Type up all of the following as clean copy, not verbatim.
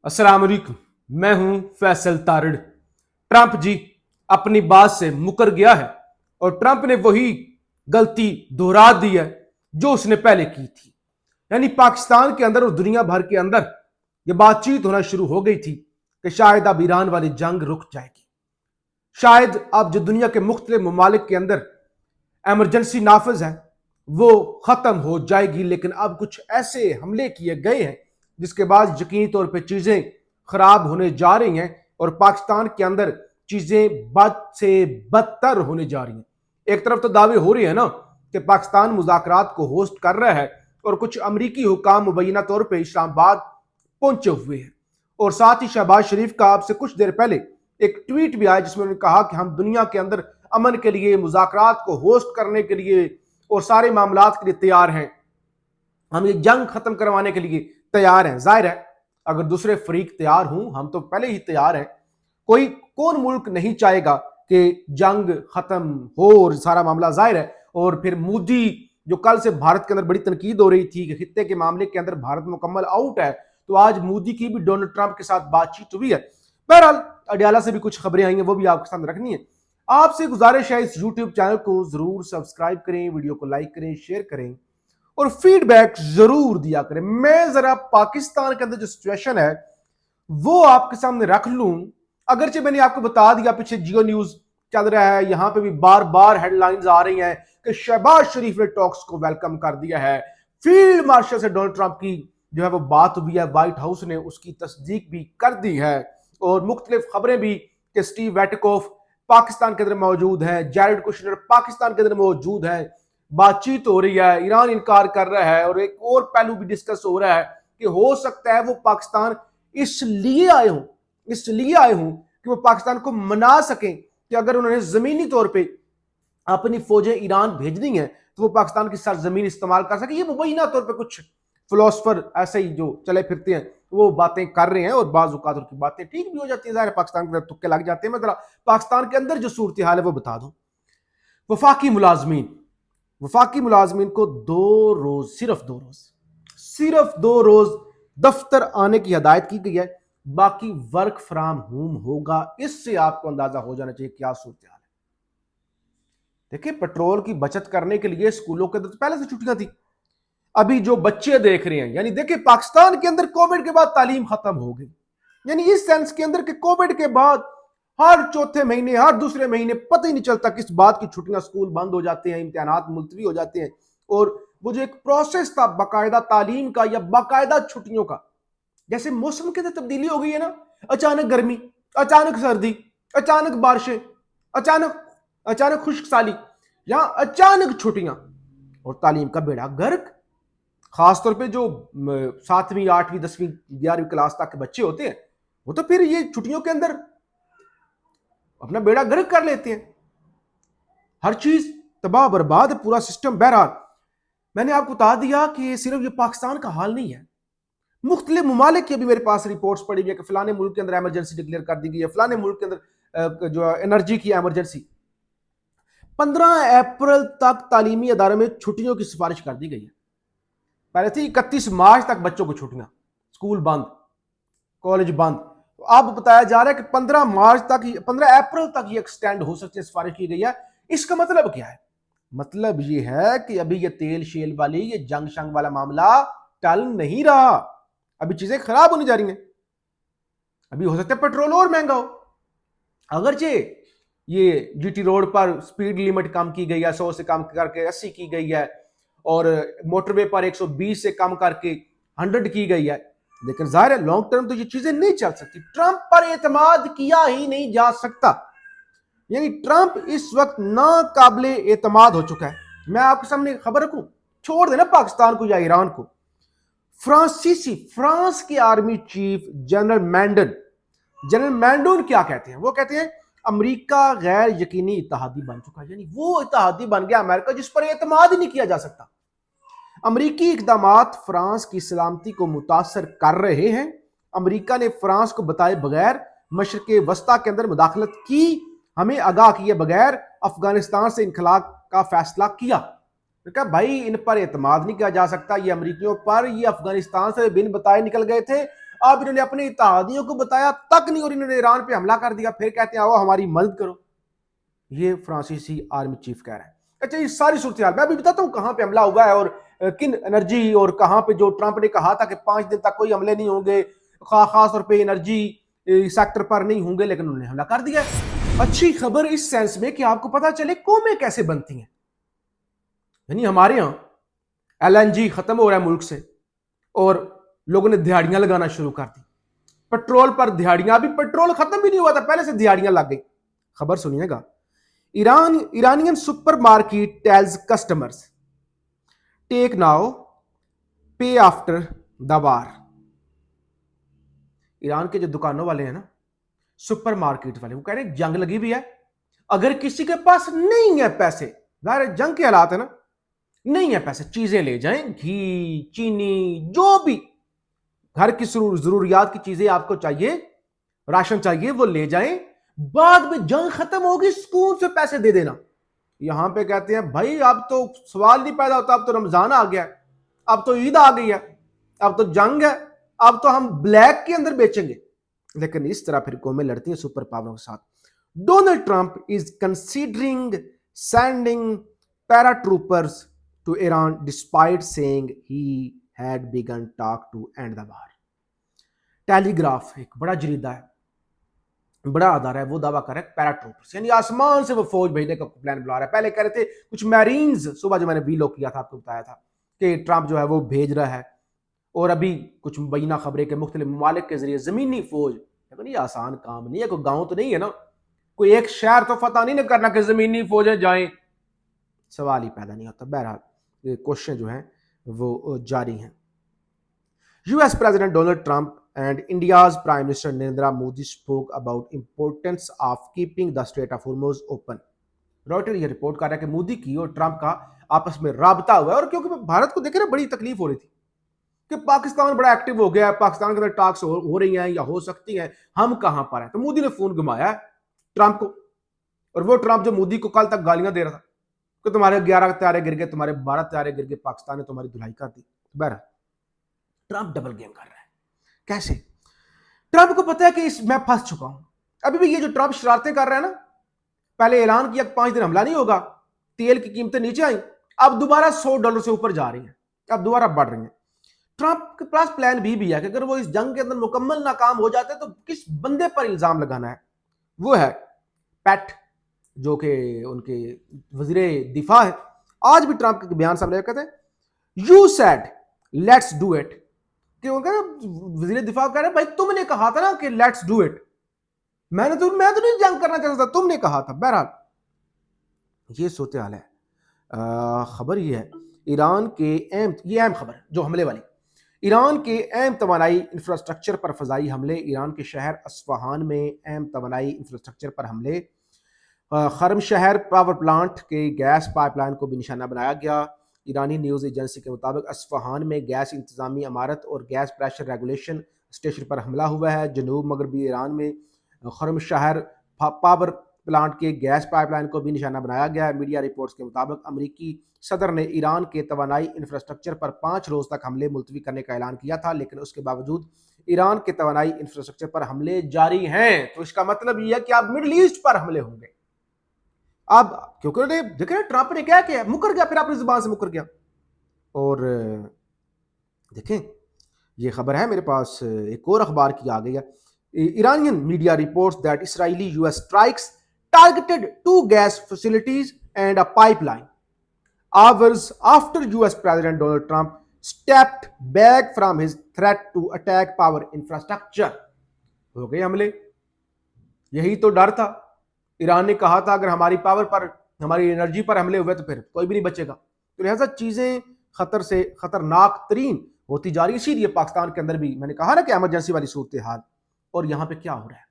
अस्सलाम वालेकुम। मैं हूं फैसल तारड़। ट्रंप जी अपनी बात से मुकर गया है और ट्रंप ने वही गलती दोहरा दी है जो उसने पहले की थी। यानी पाकिस्तान के अंदर और दुनिया भर के अंदर यह बातचीत होना शुरू हो गई थी कि शायद अब ईरान वाली जंग रुक जाएगी। शायद अब जो दुनिया के मुख्तलिफ ममालिक के अंदर एमरजेंसी नाफिज है वो खत्म हो जाएगी, लेकिन अब कुछ ऐसे हमले किए गए हैं जिसके बाद यकीनी तौर पे चीजें खराब होने जा रही हैं और पाकिस्तान के अंदर चीजें बद से बदतर होने जा रही हैं। एक तरफ तो दावे हो रहे हैं ना कि पाकिस्तान मुज़ाकरात को होस्ट कर रहा है और कुछ अमरीकी हुकाम मुबैना तौर पर इस्लामाबाद पहुंचे हुए हैं, और साथ ही शहबाज शरीफ का आपसे कुछ देर पहले एक ट्वीट भी आया जिसमें उन्होंने कहा कि हम दुनिया के अंदर अमन के लिए, मुज़ाकरात को होस्ट करने के लिए और सारे मामलात के लिए तैयार हैं, हम ये जंग खत्म करवाने के लिए तैयार हैं। जाहिर है अगर दूसरे फरीक तैयार हों, हम तो पहले ही तैयार हैं। कौन मुल्क नहीं चाहेगा कि जंग खत्म हो और सारा मामला जाहिर है। और फिर मोदी जो कल से भारत के अंदर बड़ी तनकीद हो रही थी कि खित्ते के मामले के अंदर भारत मुकम्मल आउट है, तो आज मोदी की भी डोनाल्ड ट्रंप के साथ बातचीत हुई है। बहरहाल अडियाला से भी कुछ खबरें आई हैं, वो भी आपके सामने रखनी है। आपसे गुजारिश है इस यूट्यूब चैनल को जरूर सब्सक्राइब करें, वीडियो को लाइक करें, शेयर करें और फीडबैक जरूर दिया करें। मैं जरा पाकिस्तान के अंदर जो सिचुएशन है वो आपके सामने रख लूं। अगरचे मैंने आपको बता दिया, पीछे जियो न्यूज चल रहा है, यहां पे भी बार बार हेडलाइंस आ रही हैं कि शहबाज शरीफ ने टॉक्स को वेलकम कर दिया है। फील्ड मार्शल से डोनाल्ड ट्रंप की जो है वो बात हुई है, व्हाइट हाउस ने उसकी तस्दीक भी कर दी है और मुख्तलिफ खबरें भी कि स्टीव वेटकोफ पाकिस्तान के अंदर मौजूद है, जैरेड कुशनर पाकिस्तान के अंदर मौजूद है, बातचीत हो रही है, ईरान इनकार कर रहा है और एक और पहलू भी डिस्कस हो रहा है कि हो सकता है वो पाकिस्तान इसलिए आए हों कि वो पाकिस्तान को मना सकें कि अगर उन्होंने जमीनी तौर पे अपनी फौजें ईरान भेजनी है तो वो पाकिस्तान की सरजमीन इस्तेमाल कर सके। ये मुबैना तौर पे कुछ फिलोसफर ऐसे ही जो चले फिरते हैं वो बातें कर रहे हैं और बाज़ औक़ात उनकी बातें ठीक भी हो जाती है। ज़ाहिर है पाकिस्तान के अंदर तुक्के लग जाते हैं। मैं जरा पाकिस्तान के अंदर जो सूरत हाल है वो बता दूं। वफाकी मुलाजमीन को 2 रोज, सिर्फ दो रोज दफ्तर आने की हिदायत की गई है, बाकी वर्क फ्रॉम होम होगा। इससे आपको अंदाजा हो जाना चाहिए क्या सूरत हाल है। देखिए, पेट्रोल की बचत करने के लिए स्कूलों के अंदर तो पहले से छुट्टियां थी। अभी जो बच्चे देख रहे हैं, यानी देखिए पाकिस्तान के अंदर कोविड के बाद तालीम खत्म हो गई, यानी इस सेंस के अंदर कि कोविड के बाद हर चौथे महीने, हर दूसरे महीने पता ही नहीं चलता किस बात की छुट्टियां, स्कूल बंद हो जाते हैं, इम्तिहानात मुलतवी हो जाते हैं। और वो जो एक प्रोसेस था बाकायदा तालीम का या बाकायदा छुट्टियों का, जैसे मौसम के अंदर तब्दीली हो गई है ना, अचानक गर्मी, अचानक सर्दी, अचानक बारिशें, अचानक खुश्क साली या अचानक छुट्टियां और तालीम का बेड़ा गर्क। खासतौर पे जो 7वीं 8वीं 10वीं 11वीं क्लास तक के बच्चे होते हैं वो तो फिर ये छुट्टियों के अंदर अपना बेड़ा गर्क कर लेते हैं। हर चीज तबाह बर्बाद, पूरा सिस्टम। बहरहाल मैंने आपको बता दिया कि सिर्फ ये पाकिस्तान का हाल नहीं है, मुख्तलिफ ममालिक की अभी मेरे पास रिपोर्ट्स पड़ी हुई है कि फलाने मुल्क के अंदर इमरजेंसी डिक्लेयर कर दी गई है, फलाने मुल्क के अंदर जो एनर्जी की इमरजेंसी। 15 अप्रैल तक तालीमी अदारों में छुट्टियों की सिफारिश कर दी गई है। पहले थी 31 मार्च तक बच्चों को छुट्टियां, स्कूल बंद, कॉलेज बंद। तो अब बताया जा रहा है कि 15 अप्रैल तक ये एक्सटेंड हो सकती है, सिफारिश की गई है। इसका मतलब क्या है? मतलब ये है कि अभी ये तेल शेल वाली, ये जंग शंग वाला मामला टल नहीं रहा, अभी चीजें खराब होने जा रही हैं। अभी हो सकता है पेट्रोल और महंगा हो। अगरचे ये जीटी रोड पर स्पीड लिमिट कम की गई है, 100 से कम करके 80 की गई है और मोटरवे पर 120 से कम करके 100 की गई है, लेकिन जाहिर है लॉन्ग टर्म तो ये चीजें नहीं चल सकती। ट्रंप पर एतमाद किया ही नहीं जा सकता, यानी ट्रंप इस वक्त नाकाबिले एतमाद हो चुका है। मैं आपके सामने खबर रखूं, छोड़ देना पाकिस्तान को या ईरान को, फ्रांस के आर्मी चीफ जनरल मैंडोन क्या कहते हैं? वो कहते हैं अमेरिका गैर यकीनी इत्तेहादी बन चुका है, यानी वो इत्तेहादी बन गया अमेरिका जिस पर एतमाद ही नहीं किया जा सकता। अमेरिकी इकदामात फ्रांस की सलामती को मुतासर कर रहे हैं। अमेरिका ने फ्रांस को बताए बगैर मशरक़े वस्ता के अंदर मुदाखलत की, हमें आगाह किए बगैर अफगानिस्तान से इनखला का फैसला किया। तो क्या भाई इन पर एतमाद नहीं किया जा सकता, ये अमेरिकियों पर, ये अफगानिस्तान से बिन बताए निकल गए थे, अब इन्होंने अपने इत्तेहादियों को बताया तक नहीं और इन्होंने ईरान पे हमला कर दिया, फिर कहते हैं आओ हमारी मदद करो। ये फ्रांसीसी आर्मी चीफ कह रहा है। अच्छा, ये सारी सूरत हाल मैं अभी बताता हूँ कहां पे हमला हुआ है और किन एनर्जी और कहां पे, जो ट्रंप ने कहा था कि 5 दिन तक कोई हमले नहीं होंगे, खास तौर पे एनर्जी सेक्टर पर नहीं होंगे, लेकिन उन्होंने हमला कर दिया। अच्छी खबर इस सेंस में कि आपको पता चले कौमें कैसे बनती हैं। यानी हमारे यहां एलएनजी खत्म हो रहा है मुल्क से और लोगों ने दिहाड़ियां लगाना शुरू कर दी, पेट्रोल पर दिहाड़ियां। अभी पेट्रोल खत्म भी नहीं हुआ था, पहले से दिहाड़ियां लग गई। खबर सुनिएगा, Iranian supermarket tells customers take now pay after the war. Iran के जो दुकानों वाले हैं ना, सुपरमार्केट वाले, वो कह रहे हैं जंग लगी हुई है, अगर किसी के पास नहीं है पैसे, जाहिर जंग के हालात है ना, नहीं है पैसे, चीजें ले जाएं, घी, चीनी, जो भी घर की जरूरियात की चीजें आपको चाहिए, राशन चाहिए, वो ले जाएं, बाद में जंग खत्म होगी सुकून से पैसे दे देना। यहां पे कहते हैं भाई अब तो सवाल नहीं पैदा होता, अब तो रमजान आ गया, अब तो ईद आ गई है, अब तो जंग है, अब तो हम ब्लैक के अंदर बेचेंगे। लेकिन इस तरह फिर कौमें लड़ती हैं सुपर पावरों के साथ। Donald Trump is considering sending paratroopers to Iran despite saying he had begun talk to end the war. Telegraph एक बड़ा जरीदा है, बड़ा अदारा है, वो दावा कर रहा है पैराट्रूपर्स यानी आसमान से वो फौज भेजने का प्लान बुला रहा है। पहले कह रहे थे कुछ मैरीन्स, सुबह जो मैंने वीलॉग किया था आपको बताया था कि ट्रंप जो है वो भेज रहा है, और अभी कुछ मुबैना खबरें के मुख्तलिफ ममालिक के जरिए जमीनी फौज। लेकिन ये आसान काम नहीं है, कोई गाँव तो नहीं है ना, कोई एक शहर तो फतह नहीं करना कि जमीनी फौजें जाएं, सवाल ही पैदा नहीं होता। बहरहाल ये कोशिशें जो हैं वो जारी हैं। US president Donald Trump and India's Prime Minister Narendra Modi spoke about importance of keeping the Strait of Hormuz open. Reuter ये रिपोर्ट कर रहा है कि मोदी की और ट्रंप का आपस में राबता हुआ है, और क्योंकि भारत को देखे ना बड़ी तकलीफ हो रही थी कि पाकिस्तान बड़ा एक्टिव हो गया है, पाकिस्तान के अंदर टॉक्स हो रही हैं या हो सकती हैं, हम कहां पर हैं। तो मोदी ने फोन घुमाया ट्रंप को, और वो ट्रंप जो मोदी को कल तक गालियां दे रहा था कि तुम्हारे 11 तारे गिर गए, तुम्हारे 12 तारे गिर गए, पाकिस्तान ने तुम्हारी धुलाई कर दी। बहरहाल ट्रंप डबल गेम कर रहा है। कैसे? ट्रंप को पता है कि मैं फंस चुका हूं। अभी भी ये जो ट्रंप शरारतें कर रहा है ना, पहले ऐलान किया 5 दिन हमला नहीं होगा, तेल की कीमतें नीचे आई, अब दोबारा $100 से ऊपर जा रही हैं, अब दोबारा बढ़ रही हैं। ट्रंप के पास प्लान भी है कि अगर वो इस जंग के अंदर मुकम्मल नाकाम हो जाते तो किस बंदे पर इल्जाम लगाना है। वो है पैट, जो कि उनके वजीरे दिफा है। आज भी ट्रंप के बयान सामने कहते हैं you said let's do it, कि वजीर दिफा कह रहे भाई तुमने कहा था ना कि लेट्स डू इट, मैं तो नहीं जंग करना चाहता था, तुमने कहा था। बहरहाल ये सूरत हाल है। खबर ये है ईरान के अहम खबर जो हमले वाली, ईरान के अहम तवानाई इंफ्रास्ट्रक्चर पर फजाई हमले। ईरान के शहर अस्फहान में अहम तवानाई इंफ्रास्ट्रक्चर पर हमले। खर्म शहर पावर प्लांट के गैस पाइपलाइन को भी निशाना बनाया गया। ईरानी न्यूज़ एजेंसी के मुताबिक अस्फहान में गैस इंतजामी इमारत और गैस प्रेशर रेगुलेशन स्टेशन पर हमला हुआ है। जनूब मगरबी ईरान में खर्म शहर पावर प्लांट के गैस पाइपलाइन को भी निशाना बनाया गया है। मीडिया रिपोर्ट्स के मुताबिक अमरीकी सदर ने ईरान के तवानाई इंफ्रास्ट्रक्चर पर 5 रोज़ तक हमले मुलतवी करने का ऐलान किया था, लेकिन उसके बावजूद ईरान के तवानाई इंफ्रास्ट्रक्चर पर हमले जारी हैं। तो इसका मतलब यह है कि अब मिडल ईस्ट पर हमले होंगे। अब क्योंकि देखे ट्रंप ने क्या किया, मुकर गया, फिर अपनी जुबान से मुकर गया। और देखें ये खबर है मेरे पास, एक और अखबार की आ गई है। Iranian media reports that Israeli US strikes targeted 2 gas facilities and a pipeline hours after US President Donald Trump stepped back from his threat to attack power infrastructure. हो गए हमले, यही तो डर था। ईरान ने कहा था अगर हमारी पावर पर, हमारी एनर्जी पर हमले हुए तो फिर कोई भी नहीं बचेगा। तो लिहाजा चीजें खतर से खतरनाक तरीन होती जा रही। इसीलिए पाकिस्तान के अंदर भी मैंने कहा ना कि इमरजेंसी वाली सूरत हाल। और यहाँ पे क्या हो रहा है,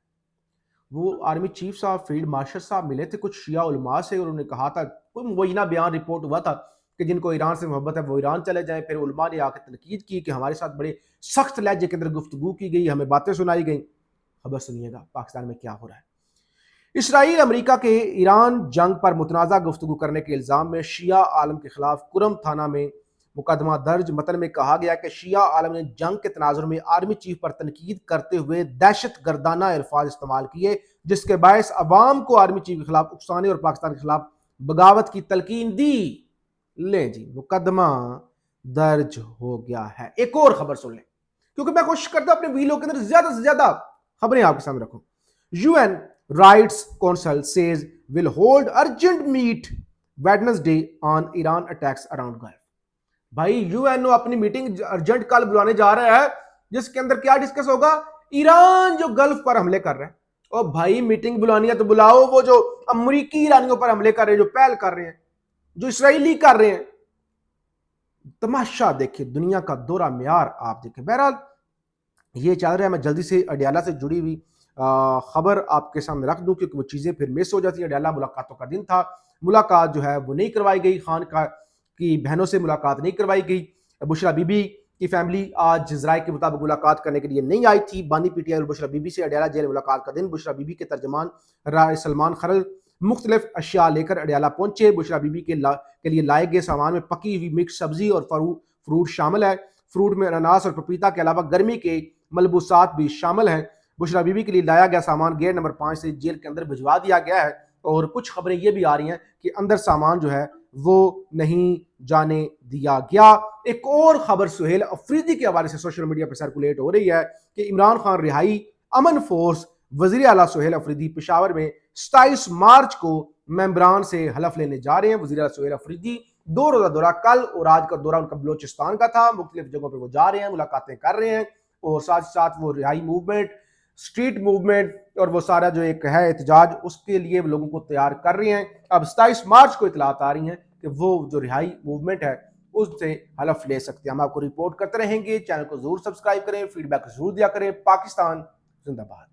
वो आर्मी चीफ साहब, फील्ड मार्शल साहब मिले थे कुछ शिया उलमा से, और उन्होंने कहा था, कोई मुबैना बयान रिपोर्ट हुआ था कि जिनको ईरान से मोहब्बत है वो ईरान चले जाएं। फिर उलमा ने आकर तनकीद की कि हमारे साथ बड़े सख्त लहजे के अंदर गुफ्तगू की गई, हमें बातें सुनाई गई। खबर सुनिएगा पाकिस्तान में क्या हो रहा है। इसराइल अमेरिका के ईरान जंग पर मुतनाज़ा गुफ्तगू करने के इल्ज़ाम में शिया आलम के खिलाफ कुरम थाना में मुकदमा दर्ज। मतन में कहा गया कि शिया आलम ने जंग के तनाजुर में आर्मी चीफ पर तनकीद करते हुए दहशत गर्दाना अल्फाज इस्तेमाल किए, जिसके बायस अवाम को आर्मी चीफ के खिलाफ उकसाने और पाकिस्तान के खिलाफ बगावत की तलकीन दी। ले जी, मुकदमा दर्ज हो गया है। एक और खबर सुन लें, क्योंकि मैं कोशिश करता हूं अपने वीडियो के अंदर ज्यादा से ज्यादा खबरें आपके सामने रखूं। UN rights council says will hold urgent meet Wednesday on Iran attacks around Gulf. भाई यूएनओ अपनी मीटिंग अर्जेंट कल बुलाने जा रहा है, जिसके अंदर क्या डिस्कस होगा? ईरान जो गल्फ पर हमले कर रहे हैं। और भाई मीटिंग बुलानी है तो बुलाओ, वो जो अमरीकी ईरानियों पर हमले कर रहे हैं, जो पहल कर रहे हैं, जो इसराइली कर रहे हैं। तमाशा देखिए, दुनिया का दौरा म्यार आप देखिए। बहरहाल ये चल रहा है। मैं जल्दी से अडयाला से जुड़ी हुई खबर आपके सामने रख दूं, क्योंकि वो चीजें फिर मिस हो जाती है। अडयाला मुलाकातों का दिन था, मुलाकात जो है वो नहीं करवाई गई, खान की बहनों से मुलाकात नहीं करवाई गई। बुशरा बीबी की फैमिली आज जराये के मुताबिक मुलाकात करने के लिए नहीं आई थी। बानी पीटीआई और बुशरा बीबी से अडयाला जेल मुलाकात का दिन। बुशरा बीबी के तर्जमान राय सलमान खरल मुख्तलिफ अशिया लेकर अडयाला पहुंचे। बुशरा बीबी के लिए लाए गए सामान में पकी हुई मिक्स सब्जी और फ्रूट शामिल है। फ्रूट में अनानास और पपीता के अलावा गर्मी के मलबूसात भी शामिल हैं। बुशरा बीबी के लिए लाया गया सामान गेट नंबर 5 से जेल के अंदर भिजवा दिया गया है। और कुछ खबरें ये भी आ रही हैं कि अंदर सामान जो है वो नहीं जाने दिया गया। एक और खबर सुहेल अफरीदी के हवाले से सोशल मीडिया पर सर्कुलेट हो रही है कि इमरान खान रिहाई अमन फोर्स वजीर आला सुहेल अफरीदी पेशावर में 27 मार्च को मेंबरान से हलफ लेने जा रहे हैं। वजीर आला सुहेल अफरीदी 2 रोजा दौरा कल और आज का दौरा उनका बलोचिस्तान का था। मुख्तलिफ जगहों पर वो जा रहे हैं, मुलाकातें कर रहे हैं और साथ साथ वो रिहाई मूवमेंट, स्ट्रीट मूवमेंट और वो सारा जो एक है एहतजाज, उसके लिए वो लोगों को तैयार कर रहे हैं। अब 27 मार्च को इतलात आ रही हैं कि वो जो रिहाई मूवमेंट है उससे हलफ ले सकते हैं। हम आपको रिपोर्ट करते रहेंगे। चैनल को जरूर सब्सक्राइब करें, फीडबैक जरूर दिया करें। पाकिस्तान जिंदाबाद।